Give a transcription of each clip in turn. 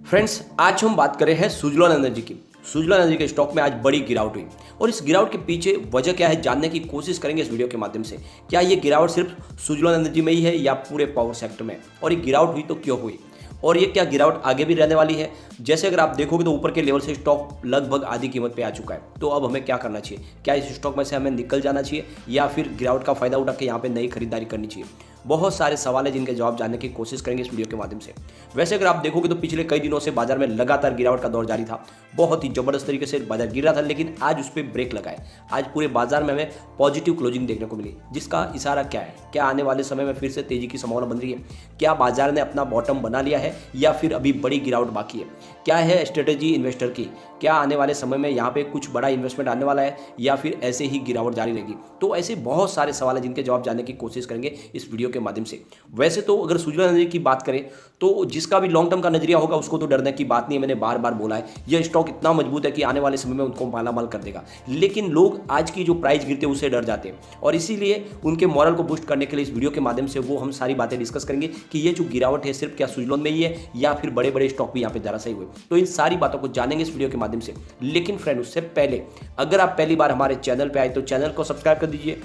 Friends, आज हम बात कर रहे हैं सुजलॉन एनर्जी की। सुजलॉन एनर्जी के स्टॉक में आज बड़ी गिरावट हुई और इस गिरावट के पीछे वजह क्या है जानने की कोशिश करेंगे इस वीडियो के माध्यम से। क्या ये गिरावट सिर्फ सुजलॉन एनर्जी में ही है या पूरे पावर सेक्टर में, और ये गिरावट हुई तो क्यों हुई, और ये क्या गिरावट आगे भी रहने वाली है। जैसे अगर आप देखोगे तो ऊपर के लेवल से स्टॉक लगभग आधी कीमत पे आ चुका है। तो अब हमें क्या करना चाहिए, क्या इस स्टॉक में से हमें निकल जाना चाहिए या फिर गिरावट का फायदा उठा के यहाँ पे नई खरीदारी करनी चाहिए। बहुत सारे सवाल है जिनके जवाब जानने की कोशिश करेंगे इस वीडियो के माध्यम से। वैसे अगर आप देखोगे तो पिछले कई दिनों से बाजार में लगातार गिरावट का दौर जारी था। बहुत ही जबरदस्त तरीके से बाजार गिर रहा था, लेकिन आज उस पर ब्रेक लगा है। आज पूरे बाजार में हमें पॉजिटिव क्लोजिंग देखने को मिली, जिसका इशारा क्या है, क्या आने वाले समय में फिर से तेजी की संभावना बन रही है, क्या बाजार ने अपना बॉटम बना लिया है या फिर अभी बड़ी गिरावट बाकी है, क्या है स्ट्रेटेजी इन्वेस्टर की, क्या आने वाले समय में यहाँ पे कुछ बड़ा इन्वेस्टमेंट आने वाला है या फिर ऐसे ही गिरावट जारी रहेगी। तो ऐसे बहुत सारे सवाल हैं जिनके जवाब जानने की कोशिश करेंगे इस वीडियो के माध्यम से। वैसे तो अगर सुजलॉन एनर्जी की बात करें तो जिसका भी लॉन्ग टर्म का नजरिया होगा उसको तो डरने की बात नहीं है। मैंने बार बार बोला है यह स्टॉक इतना मजबूत है कि आने वाले समय में उनको मालामाल कर देगा, लेकिन लोग आज की जो प्राइस गिरते हैं उससे डर जाते हैं और इसीलिए उनके मॉरल को बूस्ट करने के लिए इस वीडियो के माध्यम से वो हम सारी बातें डिस्कस करेंगे कि ये जो गिरावट है सिर्फ क्या सुजलॉन में ही है या फिर बड़े बड़े स्टॉक भी यहाँ पे धराशायी हुए। तो इन सारी बातों को जानेंगे इस वीडियो के माध्यम से। लेकिन फ्रेंड, उससे पहले अगर आप पहली बार हमारे चैनल पे आए तो चैनल को सब्सक्राइब कर दीजिए,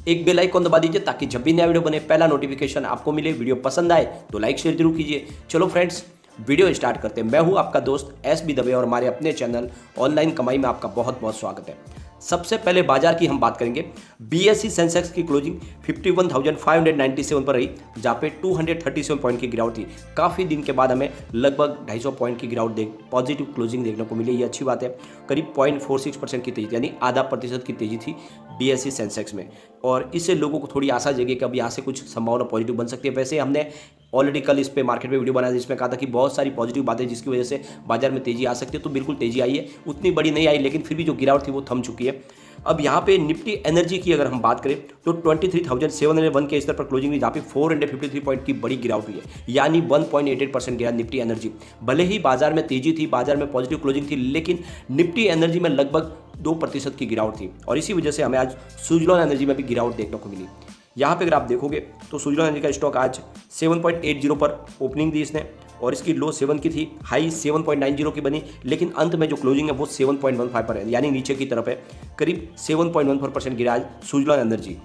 एक बेल आइकन दबा दीजिए ताकि जब भी नया वीडियो बने पहला नोटिफिकेशन आपको मिले। वीडियो पसंद आए तो लाइक शेयर जरूर कीजिए। चलो फ्रेंड्स, वीडियो स्टार्ट करते हैं। मैं हूं आपका दोस्त एस बी दबे और हमारे अपने चैनल ऑनलाइन कमाई में आपका बहुत बहुत स्वागत है। सबसे पहले बाजार की हम बात करेंगे। बीएसई सेंसेक्स की क्लोजिंग 51,597 पर रही, जहाँ पे 237 पॉइंट की गिरावट थी। काफ़ी दिन के बाद हमें लगभग 250 पॉइंट की गिरावट पॉजिटिव क्लोजिंग देखने को मिली, ये अच्छी बात है। करीब 0.46% की तेजी, यानी आधा प्रतिशत की तेजी थी बीएसई सेंसेक्स में, और इससे लोगों को थोड़ी आशा जगी कि अब यहाँ से कुछ संभावना पॉजिटिव बन सकती है। वैसे हमने ऑलरेडी कल इस पे मार्केट में वीडियो बनाया जिसमें कहा था कि बहुत सारी पॉजिटिव बातें जिसकी वजह से बाजार में तेजी आ सकती है। तो बिल्कुल तेजी आई है, उतनी बड़ी नहीं आई, लेकिन फिर भी जो गिरावट थी वो थम चुकी है। अब यहाँ पे निफ्टी एनर्जी की अगर हम बात करें तो 23,701 के स्तर पर क्लोजिंग हुई, जहाँ पे 453 पॉइंट की बड़ी गिरावट हुई है, यानी 1.88% गिरा निफ्टी एनर्जी। भले ही बाजार में तेजी थी, बाजार में पॉजिटिव क्लोजिंग थी, लेकिन निफ्टी एनर्जी में लगभग 2% की गिरावट थी और इसी वजह से हमें आज सुजलॉन एनर्जी में भी गिरावट देखने को मिली। यहाँ पे अगर आप देखोगे तो सुजलॉन एनर्जी का स्टॉक आज 7.80 पर ओपनिंग दी इसने और इसकी लो 7 की थी, हाई 7.90 की बनी, लेकिन अंत में जो क्लोजिंग है वो 7.15 पर है, यानी नीचे की तरफ है। करीब 7.14% गिरा आज सुजलॉन एनर्जी।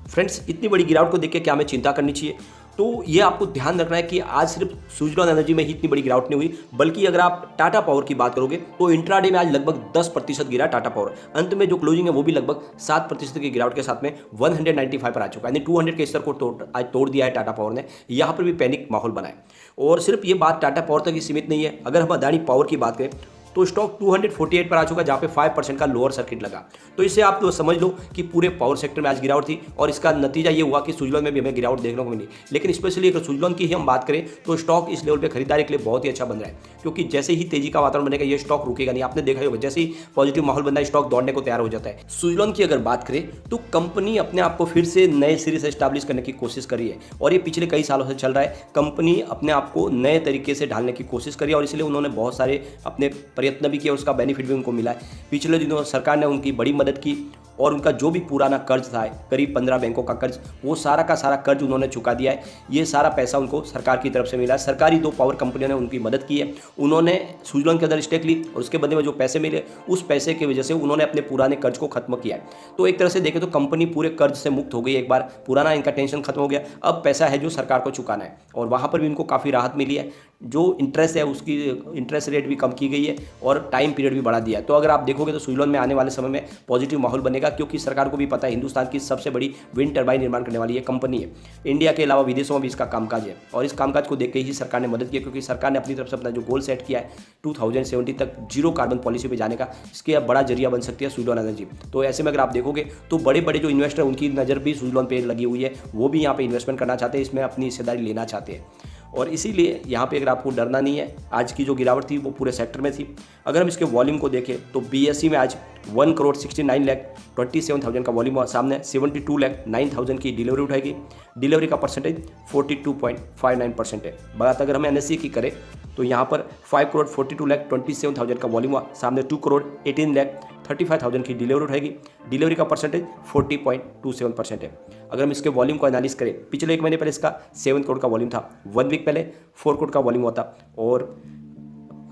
फ्रेंड्स, इतनी बड़ी गिरावट को देख के क्या हमें चिंता करनी चाहिए, तो ये आपको ध्यान रखना है कि आज सिर्फ सुजलॉन एनर्जी में ही इतनी बड़ी गिरावट नहीं हुई, बल्कि अगर आप टाटा पावर की बात करोगे तो इंट्राडे में आज लगभग 10% गिरा टाटा पावर। अंत में जो क्लोजिंग है वो भी लगभग 7% की गिरावट के साथ में 195 पर आ चुका है, यानी 200 के स्तर को आज तोड़ दिया है टाटा पावर ने। यहाँ पर भी पैनिक माहौल बना है और सिर्फ ये बात टाटा पावर तक ही सीमित नहीं है। अगर हम अदानी पावर की बात करें तो स्टॉक 248 पर आ चुका, जहाँ पे 5% का लोअर सर्किट लगा। तो इससे आप तो समझ लो कि पूरे पावर सेक्टर में आज गिरावट थी और इसका नतीजा ये हुआ कि सुजलॉन में भी हमें गिरावट देखने को मिली। लेकिन स्पेशली अगर सुजलॉन की ही हम बात करें तो स्टॉक इस लेवल पे खरीदारी के लिए बहुत ही अच्छा बन रहा है, क्योंकि जैसे ही तेजी का वातावरण बनेगा ये स्टॉक रुकेगा नहीं। आपने देखा होगा जैसे ही पॉजिटिव माहौल बनता है स्टॉक दौड़ने को तैयार हो जाता है। सुजलॉन की अगर बात करें तो कंपनी अपने आप को फिर से नए सिरे से स्टैब्लिश करने की कोशिश कर रही है और ये पिछले कई सालों से चल रहा है। कंपनी अपने आप को नए तरीके से ढालने की कोशिश करी और इसलिए उन्होंने बहुत सारे अपने प्रयत्न भी किए, उसका बेनिफिट भी उनको मिला है। पिछले दिनों सरकार ने उनकी बड़ी मदद की और उनका जो भी पुराना कर्ज था, करीब 15 बैंकों का कर्ज, वो सारा का सारा कर्ज उन्होंने चुका दिया है। ये सारा पैसा उनको सरकार की तरफ से मिला है। सरकारी 2 पावर कंपनियों ने उनकी मदद की है। उन्होंने सुजलॉन के अंदर स्टेक ली और उसके बदले में जो पैसे मिले उस पैसे की वजह से उन्होंने अपने पुराने कर्ज को खत्म किया है। तो एक तरह से देखें तो कंपनी पूरे कर्ज से मुक्त हो गई। एक बार पुराना इनका टेंशन खत्म हो गया, अब पैसा है जो सरकार को चुकाना है और वहाँ पर भी इनको काफ़ी राहत मिली है। जो इंटरेस्ट है उसकी इंटरेस्ट रेट भी कम की गई है और टाइम पीरियड भी बढ़ा दिया है। तो अगर आप देखोगे तो सुजलॉन में आने वाले समय में पॉजिटिव माहौल बनेगा, क्योंकि सरकार को भी पता है हिंदुस्तान की सबसे बड़ी विंड टर्बाइन निर्माण करने वाली ये कंपनी है। इंडिया के अलावा विदेशों में भी इसका कामकाज है और इस कामकाज को देख के ही सरकार ने मदद की, क्योंकि सरकार ने अपनी तरफ से अपना जो गोल सेट किया है 2070 तक जीरो कार्बन पॉलिसी पे जाने का, इसके अब बड़ा जरिया बन सकती है सुजलॉन एनर्जी। तो ऐसे में अगर आप देखोगे तो बड़े बड़े जो इन्वेस्टर उनकी नज़र भी सुजलॉन पे लगी हुई है, वो भी यहाँ पे इन्वेस्टमेंट करना चाहते हैं, इसमें अपनी हिस्सेदारी लेना चाहते हैं और इसीलिए यहाँ पे अगर आपको डरना नहीं है। आज की जो गिरावट थी वो पूरे सेक्टर में थी। अगर हम इसके वॉल्यूम को देखें तो बीएसई में आज 1,69,27,000 का वॉल्यूम हुआ, सामने 72,09,000 की डिलीवरी उठाएगी। डिलीवरी का परसेंटेज 42.59% है। बात अगर हम एनएससी की करें तो यहाँ पर 5,42,27,000 का वॉल्यूम हुआ, सामने 2,18,35,000 की डिलीवरी उठाएगी। डिलीवरी का परसेंटेज 40.27% है। अगर हम इसके वॉल्यूम को एनालिस करें, पिछले 1 महीने पहले इसका 7 करोड़ का वॉल्यूम था, 1 वीक पहले 4 करोड़ का वॉल्यूम हुआ था और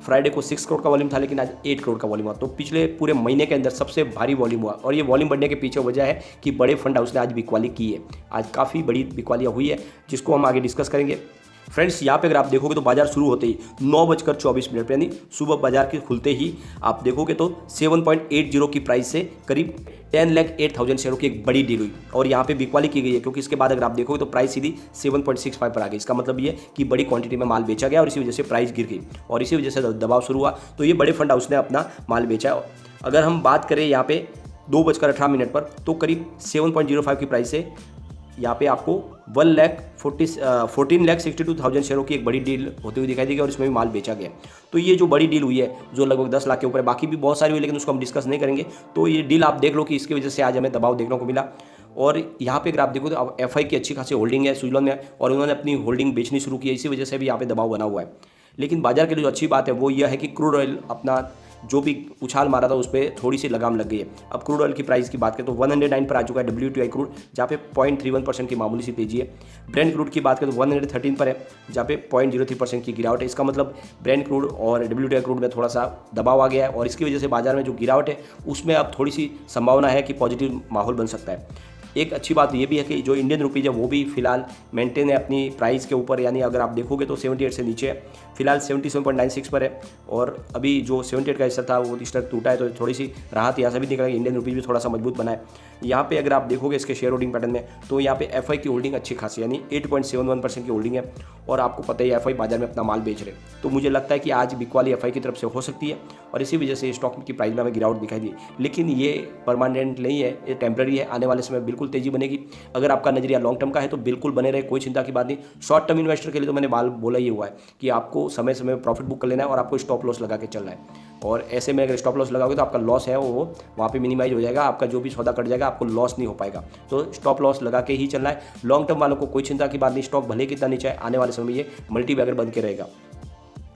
फ्राइडे को 6 करोड़ का वॉल्यूम था, लेकिन आज 8 करोड़ का वॉल्यूम हुआ। तो पिछले पूरे महीने के अंदर सबसे भारी वॉल्यूम हुआ, और ये वॉल्यूम बढ़ने के पीछे वजह है कि बड़े फंड हाउस ने आज बिकवाली की है। आज काफ़ी बड़ी बिकवालियाँ हुई है, जिसको हम आगे डिस्कस करेंगे। फ्रेंड्स, यहाँ पे अगर आप देखोगे तो बाजार शुरू होते ही 9:24 यानी सुबह बाजार के खुलते ही आप देखोगे तो 7.80 की प्राइस से करीब 10,08,000 शेयरों की एक बड़ी डील हुई, और यहाँ पे बिकवाली की गई है, क्योंकि इसके बाद अगर आप देखोगे तो प्राइस सीधी 7.65 पर आ गई। इसका मतलब ये कि बड़ी क्वांटिटी में माल बेचा गया और इसी वजह से प्राइस गिर गई, और इसी वजह से दबाव शुरू हुआ। तो ये बड़े फंड हाउस ने अपना माल बेचा। अगर हम बात करें यहाँ पे 2:18 पर, तो करीब 7.05 की प्राइस से यहाँ पे आपको 14,62,000 शेयरों की एक बड़ी डील होती हुई दिखाई देगी, और इसमें भी माल बेचा गया। तो ये जो बड़ी डील हुई है जो लगभग 10 लाख के ऊपर है, बाकी भी बहुत सारी हुई लेकिन उसको हम डिस्कस नहीं करेंगे। तो ये डील आप देख लो कि इसकी वजह से आज हमें दबाव देखने को मिला। और यहाँ पे अगर आप देखो तो अब एफआई की अच्छी खासी होल्डिंग है सुजलॉन में, और उन्होंने अपनी होल्डिंग बेचनी शुरू की है, इसी वजह से भी यहाँ पे दबाव बना हुआ है। लेकिन बाजार के लिए जो अच्छी बात है वो यह है कि क्रूड ऑयल अपना जो भी उछाल मारा था उस पर थोड़ी सी लगाम लग गई है। अब क्रूड ऑयल की प्राइस की बात करें तो 109 पर आ चुका है WTI क्रूड, जहाँ पे 0.31% की मामूली सी तेजी है। ब्रेंट क्रूड की बात करें तो 113 पर है, जहाँ पे 0.03% की गिरावट है। इसका मतलब ब्रेंट क्रूड और WTI क्रूड में थोड़ा सा दबाव आ गया है, और इसकी वजह से बाजार में जो गिरावट है उसमें अब थोड़ी सी संभावना है कि पॉजिटिव माहौल बन सकता है। एक अच्छी बात ये भी है कि जो इंडियन रुपीज़ है वो भी फिलहाल मेंटेन है अपनी प्राइस के ऊपर, यानी अगर आप देखोगे तो 78 से नीचे है, फिलहाल 77.96 पर है। और अभी जो 78 का हिस्सा था वो इस तरह टूटा है, तो थोड़ी सी राहत यहाँ से भी निकला, इंडियन रुपीज़ भी थोड़ा सा मजबूत बना है। यहाँ पे अगर आप देखोगे इसके शेयर होल्डिंग पैटर्न में, तो यहाँ पे एफआई की होल्डिंग अच्छी खासी यानी 8.71% की होल्डिंग है, और आपको पता ही है एफआई बाजार में अपना माल बेच रहे। तो मुझे लगता है कि आज बिकवाली एफआई की तरफ से हो सकती है, और इसी वजह से स्टॉक की प्राइस में हमें गिरावट दिखाई दी। लेकिन ये परमानेंट नहीं है, ये टेम्प्रेरी है, आने वाले समय बिल्कुल तेजी बनेगी। अगर आपका नजरिया लॉन्ग टर्म का है तो बिल्कुल बने रहे, कोई चिंता की बात नहीं। शॉर्ट टर्म इन्वेस्टर के लिए तो मैंने बोला ही हुआ है कि आपको समय समय में प्रॉफिट बुक कर लेना है, और आपको स्टॉप लॉस लगा के चलना है। और ऐसे में अगर स्टॉप लॉस लगाओगे तो आपका लॉस है वो वहाँ पे मिनिमाइज हो जाएगा, आपका जो भी सौदा कट जाएगा, आपको लॉस नहीं हो पाएगा। तो स्टॉप लॉस लगा के ही चलना है। लॉन्ग टर्म वालों को कोई चिंता की बात नहीं, स्टॉक भले कितना नीचे है, आने वाले समय में ये मल्टी बैगर बन के रहेगा।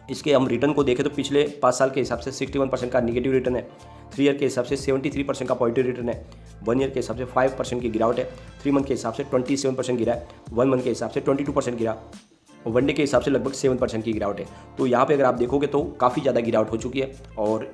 इसके हम रिटर्न को देखें तो पिछले 5 साल के हिसाब से 61% का निगेटिव रिटर्न है, 3 ईयर के हिसाब से 73% का पॉजिटिव रिटर्न है, 1 ईयर के हिसाब से 5% की गिरावट है, 3 मंथ के हिसाब से 27% गिरा है, 1 मंथ के हिसाब से 22% गिरा, और वन डे के हिसाब से लगभग 7% की गिरावट है। तो यहाँ पे अगर आप देखोगे तो काफ़ी ज़्यादा गिरावट हो चुकी है। और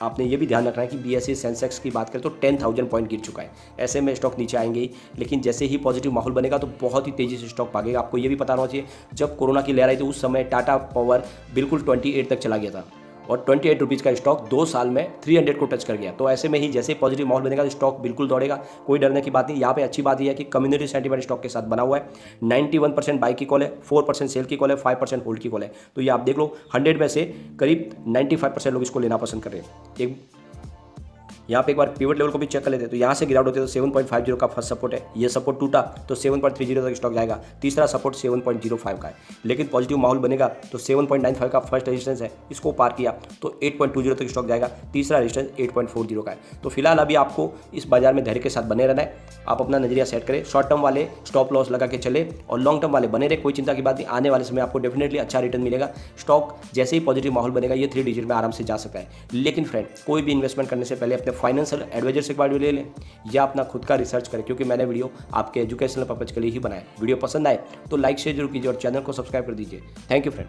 आपने ये भी ध्यान रखना है कि BSE सेंसेक्स की बात करें तो 10,000 पॉइंट गिर चुका है। ऐसे में स्टॉक नीचे आएंगे ही, लेकिन जैसे ही पॉजिटिव माहौल बनेगा तो बहुत ही तेज़ी से स्टॉक भागेगा। आपको ये भी पता होना चाहिए, जब कोरोना की लहर आई थी उस समय टाटा पावर बिल्कुल 28 तक चला गया था, और 28 रुपीज़ का स्टॉक 2 साल में 300 को टच कर गया। तो ऐसे में ही जैसे पॉजिटिव माहौल बनेगा तो स्टॉक बिल्कुल दौड़ेगा, कोई डरने की बात नहीं। यहाँ पे अच्छी बात यह है कि कम्युनिटी सेंटीमेंट स्टॉक के साथ बना हुआ है। 91% बाई की कॉल है, 4% सेल की कॉल है, 5% होल्ड की कॉल है। तो ये आप देख लो, 100 में से करीब 95% लोग इसको लेना पसंद कर रहे हैं। यहाँ पे एक बार पिवट लेवल को भी चेक कर लेते हैं, तो यहाँ से गिरावट होती है तो 7.50 का फर्स्ट सपोर्ट है, ये सपोर्ट टूटा तो 7.30 तक स्टॉक जाएगा। तीसरा सपोर्ट 7.05 का है, लेकिन पॉजिटिव माहौल बनेगा तो 7.95 का फर्स्ट रेजिस्टेंस है, इसको पार किया तो 8.20 तक स्टॉक जाएगा। तीसरा रेजिस्टेंस 8.40 का है। तो फिलहाल अभी आपको इस बाजार में धैर्य के साथ बने रहना है। आप अपना नजरिया सेट करें, शॉर्ट टर्म वाले स्टॉप लॉस लगा के चले, और लॉन्ग टर्म वाले बने रहे, कोई चिंता की बात नहीं। आने वाले समय आपको डेफिनेटली अच्छा रिटर्न मिलेगा। स्टॉक जैसे ही पॉजिटिव माहौल बनेगा ये 3 डिजिट में आराम से जा सकता है। लेकिन फ्रेंड, कोई भी इन्वेस्टमेंट करने से पहले अपने फाइनेंशियल एडवाइजर से एक बार ले लें, या अपना खुद का रिसर्च करें, क्योंकि मैंने वीडियो आपके एजुकेशनल पर्पज के लिए ही बनाया। वीडियो पसंद आए तो लाइक शेयर जरूर कीजिए और चैनल को सब्सक्राइब कर दीजिए। Thank you friend.